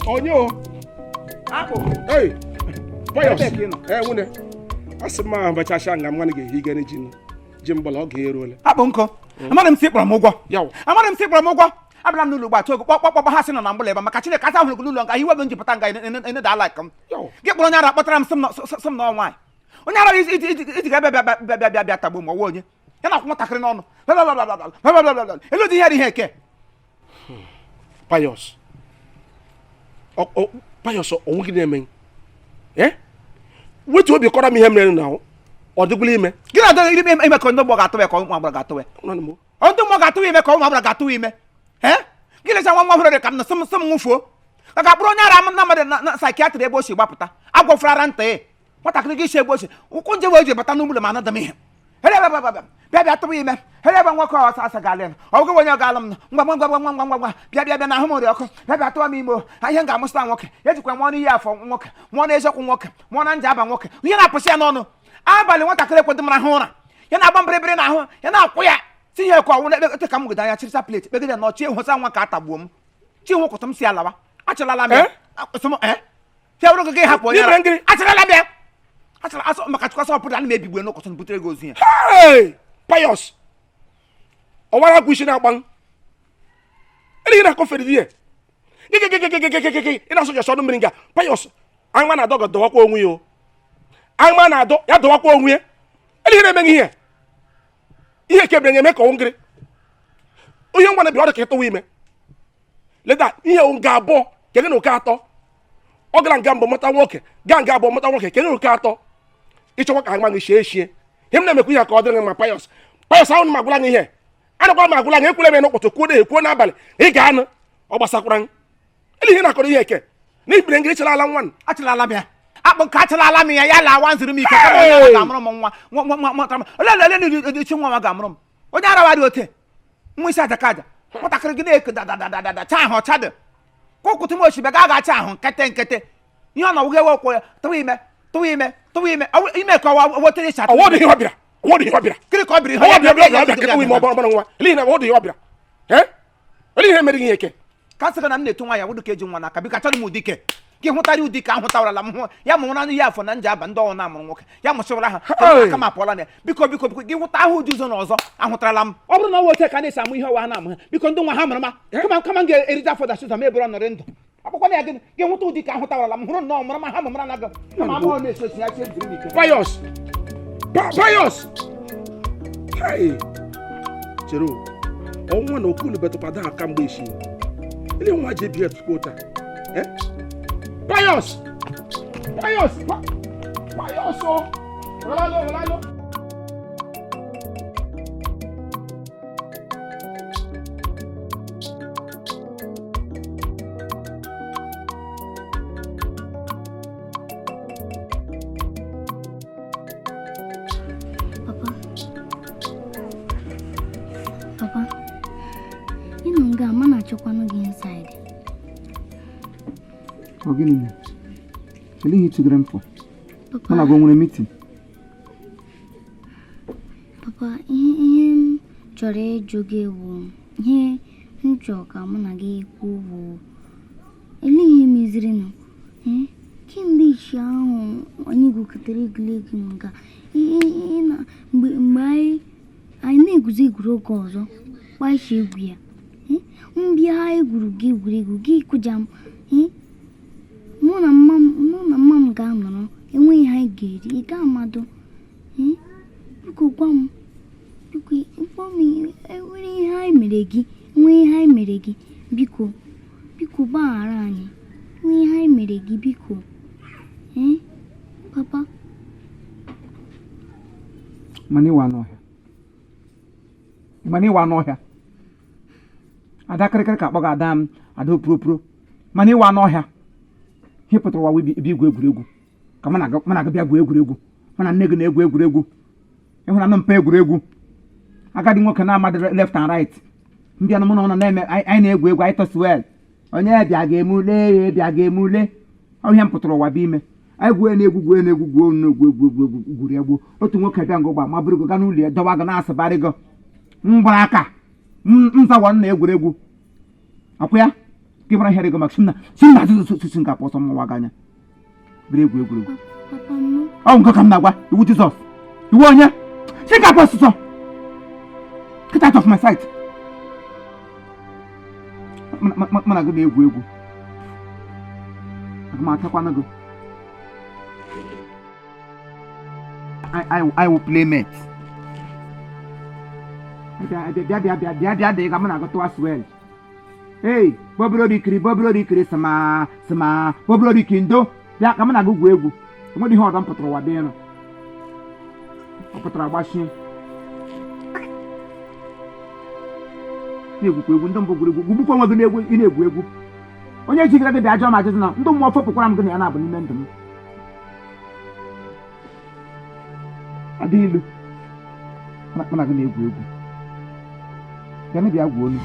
onyo Apple. Hey. Payos. Nwune. Asima bachasha nga mwana ge-higa ni jimbolo ge-erole. Apple nko. Amara m si kpọrọ m ụgwọ. Yawo. Amara m si kpọrọ m ụgwọ. Abịala m n'ụlọ gbatu ego kpọkpọ ha sị nọ na mgbụla ebe maka Chineke asa ahụrụ n'ụlọ nga hiwe bụ njipụta nga ene da like m. Gị kpọrọ onye ara kpọtara m sị m na ọnwa. Onye ara iji ga-bịa tagbo ma ọwụ onye. Ya na-akwụ nwatakịrị n'ọnụ. Elu dị ihe eke. Payos. Payos onwe gị na-eme. Wetu obi kọrọ m ihe mere na ọ dịgwula ime. Gị na-adọ ime ka ndị mgbọ ga-atụ ya ka ụmụ agbara ga-atụ ya. Ndị mmụọ ga-atụ ime ka ụmụ agbara ga-atụ ime. Gị lecha nwa hụrụ ka m na sị m nwụfuo. Ka ga-akpụrụ onye ara m na mmadụ na saịkiatrị ebe o si gbapụta. Agwọfụrara ntị ya. Nwatakịrị gị isi ebe o si. Ụkwụ nje wee ji bata n'ụlọ ma anada m ihe. Bịa tụwa ime. Ebe nwoke ọsọ asa ga-alị m. Ọ bụghị onye ga-alụ m ngwa bịa na ahụ m rị ọkụ. Bịa tụwa m ime o. Ihe m ga-amụsịta nwoke. Ejikwa mụọ n'ihe afọ nwoke. Mụọ n'eziokwu nwoke. Mụọ na nje aba nwoke. Ihe na-apụsị ya n'ọnụ. Abalị nwatakịrị ekwedị m rahụ ụra. Ya na-agba mbịrịbịrị n'ahụ. Ya na-akwụ ya. Si ihe ka ọnwụ na-ekpe ka m gede anya chirisa plate kpegide na ọchị hụsa nwa ka atagbuo m chi nwụkọtụ m si alawa achalala m fiawụrụ gị hapụ onye achalala m ya achala maka chịkwasa ọpụrụ ana m ebigwe n'ụkọtụ butere gị ozu ya Payos ọwara agwụ isi na-agba ị na-akọfere di ya ị na-asụ jọsọ ọnụ mmiri nga Payos anyị na-adọ dọwakwa onwe ya anyị na-adọ ya dọwakwa onwe ya ị na-emeghị ihe ihe kebere eme ka ngịrị onye ngwa na bi ọ dị ka ịtụwa ime leda ihe nga abụọ kege na oke atọ ọ gara nga mbụ mụta nwoke gaa nga abụọ mụta nwoke kege na oke atọ ịchọkwa ka agba gị shie eshie ihe m na-emekwa ihe ka ọ dịrị ma Payos ahụ na magwụla gị ihe anakwa m agwụla gị ekwere m n'ụkpụtụ kwuo na-ekwuo n'abalị ị ga-anụ ọ gbasakwara ele ihe na-akọrọ ihe eke na ibire ngịrị chala ala nwa achalala m ya akpụ ka achalala m ya ya la awa nziri m ike ka ga-amụrụ m nwa ole chi nwa ga-amụrụ m onye ara wadị ote nwa isi aja ka aja nwatakịrị gị na-eko dadadadada cha ahụ ọcha dị ka ụkwụtụ m ochibe ga agacha ahụ nkete ihe ọ na ọwụghị ewe ụkwụ ya tụwa ime ime ka ọwa wetere ịcha kịrị ka ọ biri ihe mere ihe eke ka sịrị na m na-eto nwa ya wụdụ ka eji nwa n'aka biko achọrọ m ụdị ike gị hụtara ụdị ka ahụtawarala m hụ ya mụrụ na ihe afọ na nje aba ndị ọnwụ na-amụrụ nwoke ya mụsịwara ha aka m apụọla na ya biko gị hụta ahụ ụdị ụzọ na ọzọ ahụtarala m ọ bụrụ na ọwa oche ka na-esi amụ ihe ọwa ha na-amụ ha biko ndị nwa ha mụrụ ma kama m ga-erite afọ dachụza m ebere nọrị ndụ akwụkwọ na ya gị hụta ụdị ka ahụtawarala m hụrụ nnọọ mụrụ ma ha mụmara na gị ma amụọ na-esosi ya chi ebiri n'ike Payos chere ọnwa na okulu betụpada aka mgbe isi ile nwa ji ebi etupu ụta Payos Rolalo Papa, you know, I'm not going inside. Ogini, shall you to Grandpa? Papa, I'm going to meeting. Papa, Jore Joge wo. He, Joka, Monagi, who. Eli misery no. Kim be shown when you go to the Gliga. My. I neguzi grow gozo. Why she be? Mbia guru gi kujam. Mona mam gamno. And we high gate, gamado. Buku gum. Buku for me. Every high meregi. We high meregi. Biku barani. We high meregi biku. Papa. Money one Mani wa no hia ada kere ka kpọ ga adam ada pro mani wa no hia hipụtara wa bi egwuregwu ka mana ga bịa egwuregwu mana nne gị na egwuregwu ịhụ na mpa egwuregwu agadi nwoke na amad left and right mbịa na mụ na na-eme anyị na-egwu anyị tọswel onye bịa ga-emule ọhịa mpụtara wa bi ime anyị gwuo na-egwu egwuregwu otu nwoke bịa ngụgba ma bụrụ ga n'ụlọ ya dọwa ga na-asịbarị gị mgbaraka nzawa na egwuregwu akwa ya Gimana here go maximum. Simna susun ka poso mo waganya. Bregu. Papa mo. Oh, go come na gwa. You with off. You wonya. Sing ka poso so. Get out of my sight. Mana go egwu. Agma atakwa na go. I will play mate. Dia kamu nak ketua swell. Hey, boblo dikiri sama boblo dikindo. Dia kamu nak egu. Kamu di hodan potro wadeno. Potro abashi. Ni egu ndom egu. Gubu kwa ngene egu ine egu. Onye jigire de ajo ma jesu na ndom mo fo pokora mgene ya na abụ n'ime ndụ m. Adilu. Mana gị na-egwu egwu. Gani bịa gwuo olu.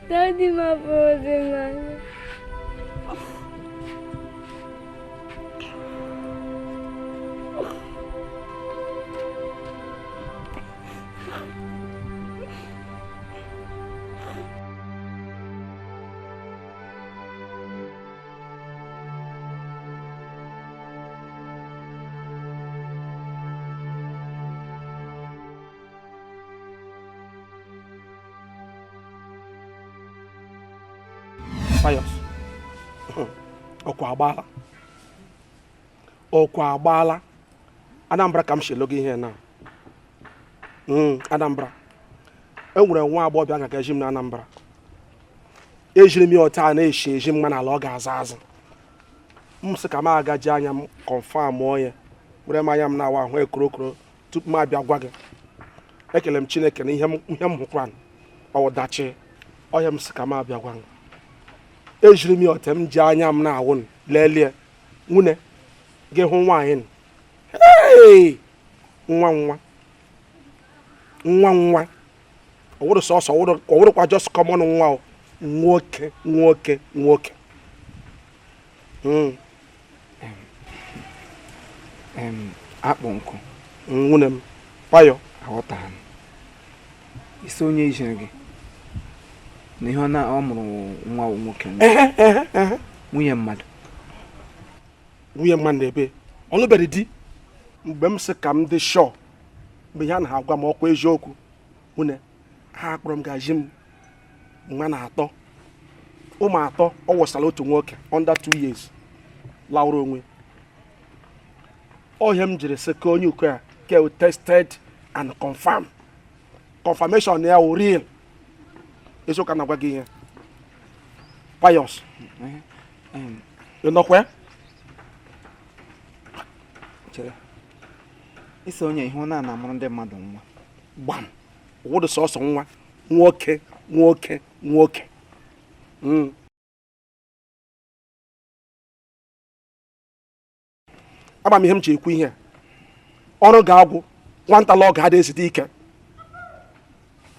Daddy ma frozen. Pius. Okwa agbala. Anambra ka m shelo gị ihe na. Anambra. Enwere nwa agbọghọ ga eji m na Anambra. Ejiri m ya ọta na-eshi eji m mana ala ọ ga-aza azụ. M sị ka m agaji anya m confirm onye. Were m anya m na-awa ahụ ekorokoro tupu m abịa gwa gị. Ekele m Chineke na ihe m hụkwara ọ dachi. Onye m sị ka m abịa gwa gị. Ejiri m ya ọta m ji anya m na-awụ lelie nwune gị hụ nwaanyị nwa ọwụrụ sọsọ ọwụrụkwa just common nwa nwoke akpụ nkụ nwune m Payo aghọtara m isi onye ijere gị na ihe ọ mụrụ nwa nwoke nwunye mmadụ na-ebe ọlụbere di mgbe m sị ka m dị shọ mgbe ya na-agwa m ọkwa eziokwu nwune ha kpọrọ m gaji m nwa na atọ ụmụ atọ ọ wụsara otu nwoke under 2 years lawụrụ onwe ọhịa m jiri sị ka onye uko ya ke tested and confirm. Confirmation there will real. It's okay na gwa gị ihe. Pious. You know where? Chere. Iso onye ihe na amụrụ ndị mmadụ nwa. Gbam. Wodo sọsọ nwa. Nwoke. Aba m ihe m ji ekwu ihe. Ọrụ ga-agwụ. Nwanta lọ ga-ada ezite ike.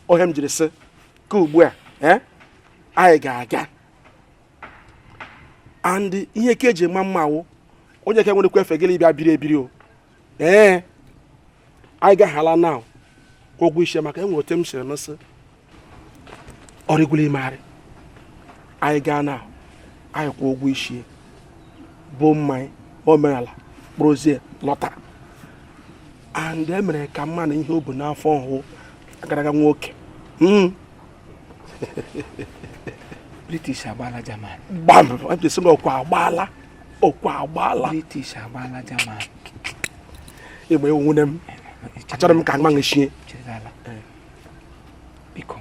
Ohe m jiri sị ka ugbu a, anyị ga-aga. And ihe ka eji mma awụ onye ka nwere kwefe gịlị bịa biri ebiri o. Anyị ga-hala now. Ka ụgwọ isi maka enwe otu m siri nsị. Ọrịgwụla imegharị. Anyị gaa now. Anyị kwụ ụgwọ isi. Bụ mmanya, omenala, kpụrụzie, lọta. And emere ka mma na ihe o bu n'afọ ọhụụ agaraga nwoke. British agbala German. Bam! I'm just saying okwa agbala. British agbala German. Igbo nwune m. Achọrọ m ka nwa ngeshie. Chedala. Biko.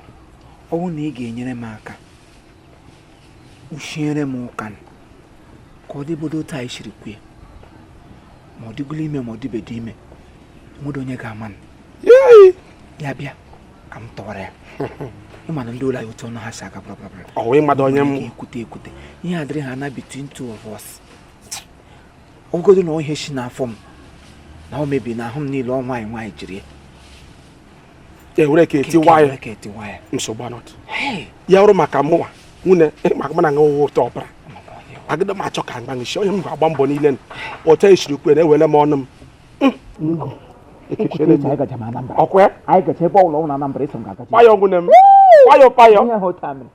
Ọwụ na ị ga-enyere m aka. Ushiere m ụka. Ka ọ dịbodo taa ishiri kwe. Ma ọ dịgụla ime ma ọ dịbedo ime. Mmadụ onye ga-ama m. Ya bịa ka m tọrọ ya. Ịma na ndị ụlọ anyị otu ọnụ ha si aga bla. Ọwụ ịmadụ onye m. Ekwute. Ihe adịrị ha na between two of us. Ogodo na ihe si n'afọ m. Na o mebi na ahụ m niile nwaanyị jiri. Ewere ka eti waya. Nsogbu anọt. Ya ọrụ maka mụwa. Nwune maka mana nwe ụtọ ọbara. Agịdo m achọ ka mgba ngishie onye m ga-agba mbọ niile. Otu esiri kwe na ewele m ọnụ m. Ọkwe? Anyị gacha ebe ọbụla na Anambra eso m ga-agacha. Payo nwune m. Payo. Onye ahụ otu amịrị.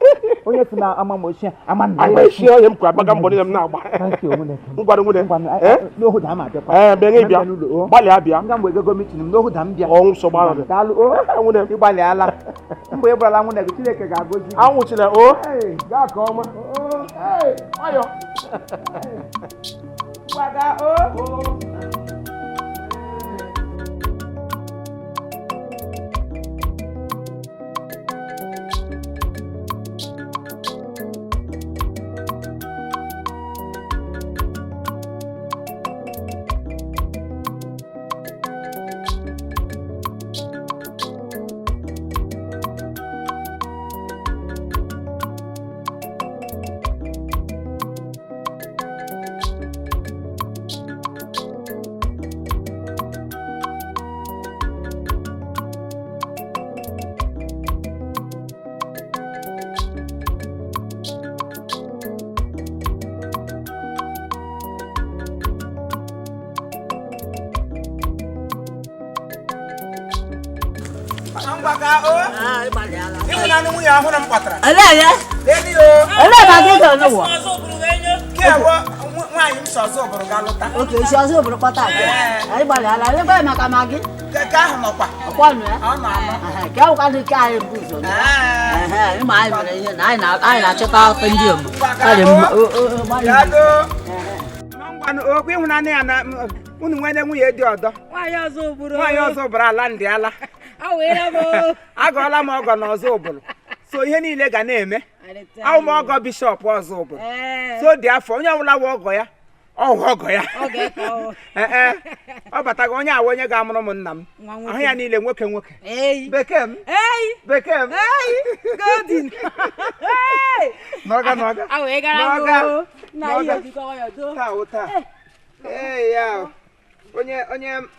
Onye si na amamochie Amaghị onye m kwa agbaga mbọ niile m na-agba. Ngwara nwune. N'ohu da m abịakwa. Bịa bịa. Gbalịa bịa. Nga mgbe ego mitin m n'ohu da m bịa. Ọnwụ nsogbu ahụ. Daalụ nwune m ịgbalịala. Mgbe ịgbalịala nwune gị Chineke ga-agọzi gị. Anwụchile gaa ka ọma. Payo. Gbaga Okay, she also broke out. I buy maka Maggi. Ka ahụ nọkwa. Ọkwanụ ya? Ọ nọ. Ka ụka dị ka anyị bụ ụzọ. Ịma anyị mere ihe na anyị na-achọta akpa ndị Igbo. Ọ dị mma. Ngwanụ okwu ịhụnanya ya na unu nwere nwunye dị ọdọ. Nwaanyị ọzọ bụrụ ala ndị ala. Agọọla m ọgọ n'ọzọ ụbụrụ. So ihe niile ga na-eme. Awụ m ọgọ bishọp ọzọ ụbụrụ. So dị afọ onye ọbụla wụ ọgọ ya. Ọgọ ya. Ọ bataga onye awa onye ga-amụrụ m nna m. Ahụ ya niile nwoke. Bekee m. Golden. N'ọga. Taa. Ya.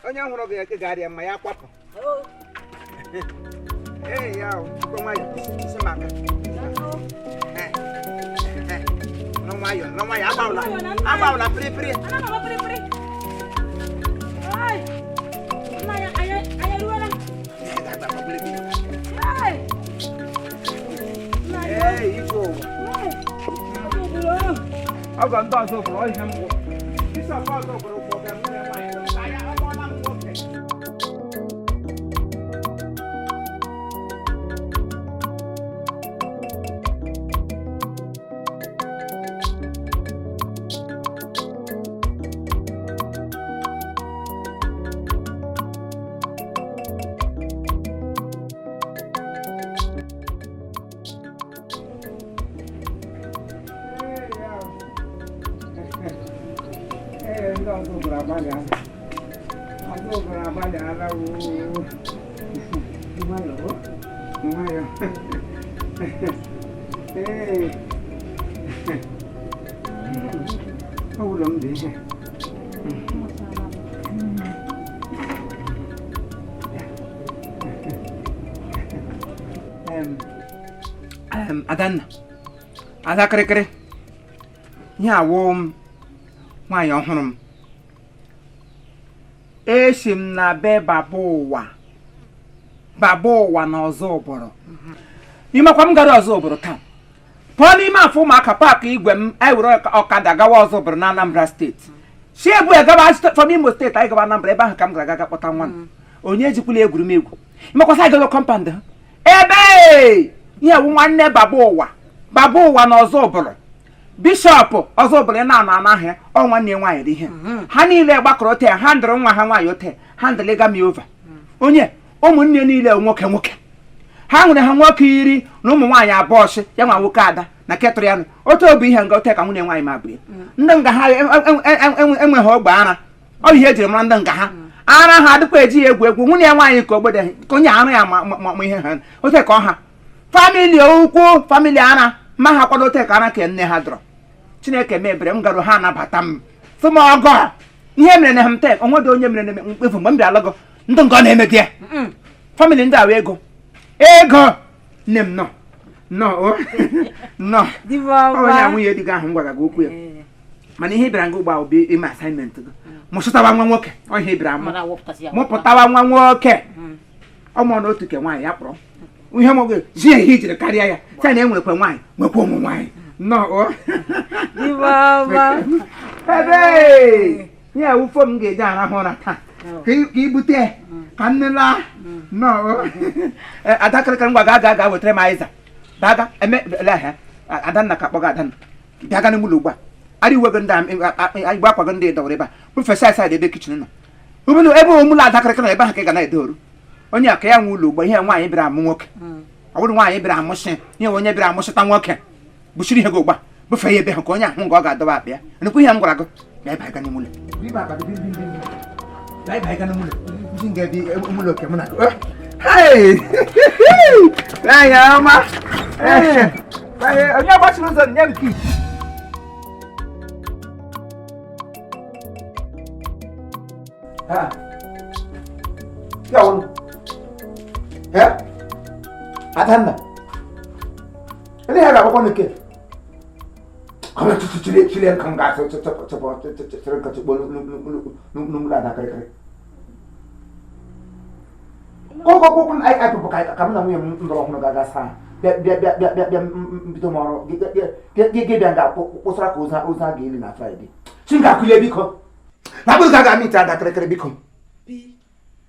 Onye hụrụ gị ga-arịa ma ya kwapụ. Ya. Isi maka. No nwayọ. Agbawụla pịrịpịrị. Ọgọ ndị ọzọ bụrụ ihe mbụ. Bishọp ọzọ bụrụ ụgbọga nwunye nwaanyị. Ka ya ọmụọla m nwoke. Adanna, ada kịrịkịrị ihe awụ m nwaanyị ọhụrụ m esi m na be baba ụwa na Ozubolo imakwa m gara Ozubolo taa pụọ n'ime afọ ụmụaka paakị igwe m anyị were ọkada gawa Ozubolo na Anambra steeti si ebu gaba from Imo steeti anyị gaba Anambra ebe ahụ ka m gara aga kpọta nwa m onye ejikwula egwuru m egwu imakwasa anyị gago kọmpand ha ebe ihe wu nwanne baba ụwa na Ozubolo bishọp Ozubolo na-anọ anaghị ọ nwanne nwaanyị dị ihe ha niile gbakọrọ ote ha ndụrụ nwa ha nwaanyị ote ha ndụrụ gami ova onye ụmụnne niile nwoke ha nwere ha nwoke iri na ụmụ nwaanyị abụọ shi ya nwa nwoke ada na ketụrụ ya otu obu ihe nga ote ka nwunye nwaanyị ma bụ ya ndị nga ha enweghị ogbe ara ọ ihe ejiri mara ndị nga ha ara ha adịkwa eji ya egwu nwunye ya nwaanyị ka ogbede ka onye arụ ya ma ihe ha ote ka ọha famili ukwu famili ara ma ha kwado ote ka ara ka nne ha dọrọ Chineke mebere m garụ ha anabata m sị m ọgọ ihe mere na ha m tek onwe dị onye mere na mkpefu mgbe m bịa alọgọ ndị nga ọ na-eme di ya famili ndị awa ego nne m nọ onye nwunye di gị ahụ m gwara gị okwu ya mana ihe bịara nga ụgba obi ime asaịmentị gị mụsụtawa nwa nwoke ihe bịara mụpụtawa nwa nwoke ọmụ na otu ke nwaanyị ya kpọrọ ihe mọgụ ji ihe ijiri karịa ya sị na enwerekwa nwaanyị nwekwa ụmụ nwaanyị ebe ihe wufo m ga-eji arahụ ụra taa ka ibute ka nne laa adakịrịkịrị ngwa ga wetara m aịza daga emeha Adanna ka kpọga Adanna bịa ga n'ụlọ ugbu a ara iwe gị ndị igbe akwago ndị dọwara ebe a bụfesa saịdị ebe kichin nọ ụbụrụ ebe omụlọ adakịrịkịrị na ebe ahụ ka ị ga na-edoru onye a ka ya nwe ụlọ ugbo ihe nwaanyị bịara amụ nwoke ọ bụrụ nwaanyị bịara amụsị ihe onye bịara amụsịta nwoke bụchiri ihe gị ụgba bụfe ya ebe ha ka onye ahụ nga ọ ga-adọba akpa ya nnukwu ihe m gwara gị bịa ịba ga n'ime ụlọ onye gbachiri ụzọ nye m kii Adanna ini ada apa nih ke kamu cili kan gas cepet nunggu ada kere kok pun ai bukai kamu namu yang mendorong naga sa biar itu moro dia enggak usra ko usa gini na Friday singa kule biko labu gaga mi ta da kere biko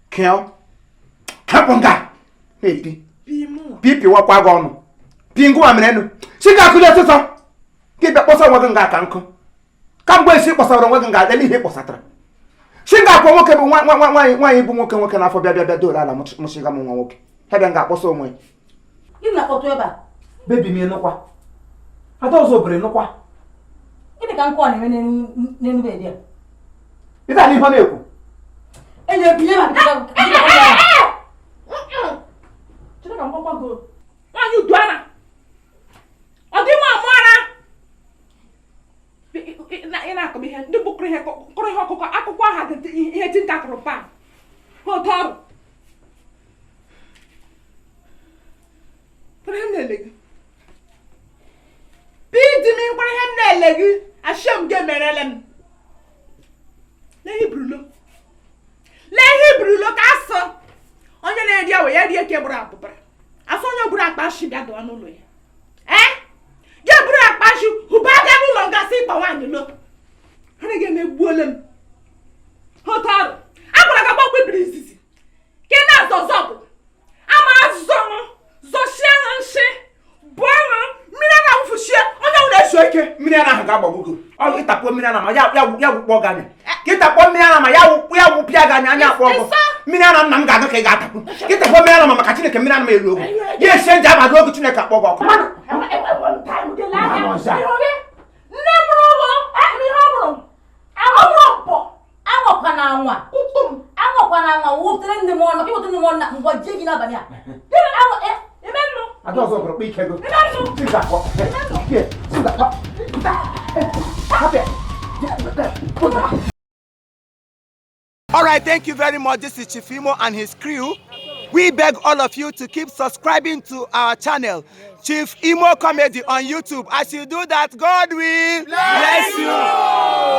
keo kaponga pipi wakwa gọnụ pingu amrenu singa kule soso ke be kposa nwa nga ka nkụ ka mgbe isi kposara nwa nga adị ihe kposatara singa kwa nwoke bụ nwaanyị bụ nwoke n'afọ bịa dole ala mụshiga m nwa nwoke ebe nga akpọsa onwe Ina foto ebe a. bebi m nụkwa ada Ozubolo nụkwa Gịnị ka nkọ na-eme n'enu be dia? ịta n'ihe na-ekwu Enye biye ma Chineke mkpọkwa go. Nwaanyị uduana. Ọ dị nwa amụara. Ị na-akọ ihe ndị bụkọrọ ihe ọkụkọ akwụkwọ aha ihe tinta kụrụ pan. Otu ọrụ. Kpọrọ ihe m na-ele gị. Bidi m kpọrọ ihe m na-ele gị. Ashem gị emerele m. Lehi brulo ka asọ. Onye na-eri awe ya rie ka egburu abụbara. Afọ onye gburu akpa shi bịa dọwa n'ụlọ ya. Gị buru akpa shi hụba aga n'ụlọ ngasị ịkpa nwaanyị lo. Ha na ga-emegbuole m. Otu ọrụ. Agwara ka gbakwa ibiri izizi. Ka ị na-azọzọ bụ. Ama azọ zọchie ha nshi. Bụọ ha mmiri a na-awụfuchie onye nwere ezu ike. mmiri a na-ahụ ga-agbagbu gị ọ ịtakpọ mmiri a na ma ya wụkpọ gị anya ka ịtakpọ mmiri a na ma ya wụpịa gị anya akpọ ọgụ mmiri a na nna m ga-aga ka ị ga-atapụ ka ịtakpọ mmiri a na ma maka Chineke mmiri a na ma elu ogu ya esi nje abado oge Chineke akpọ gị ọkụ Nne mụrụ ụlọ ihe ọ mụrụ ọmụrụ mpọ jigi na banya. I don't know we can go. Here, All right, thank you very much. This is Chief Imo and his crew. We beg all of you to keep subscribing to our channel, Chief Imo Comedy on YouTube. As you do that, God will bless you.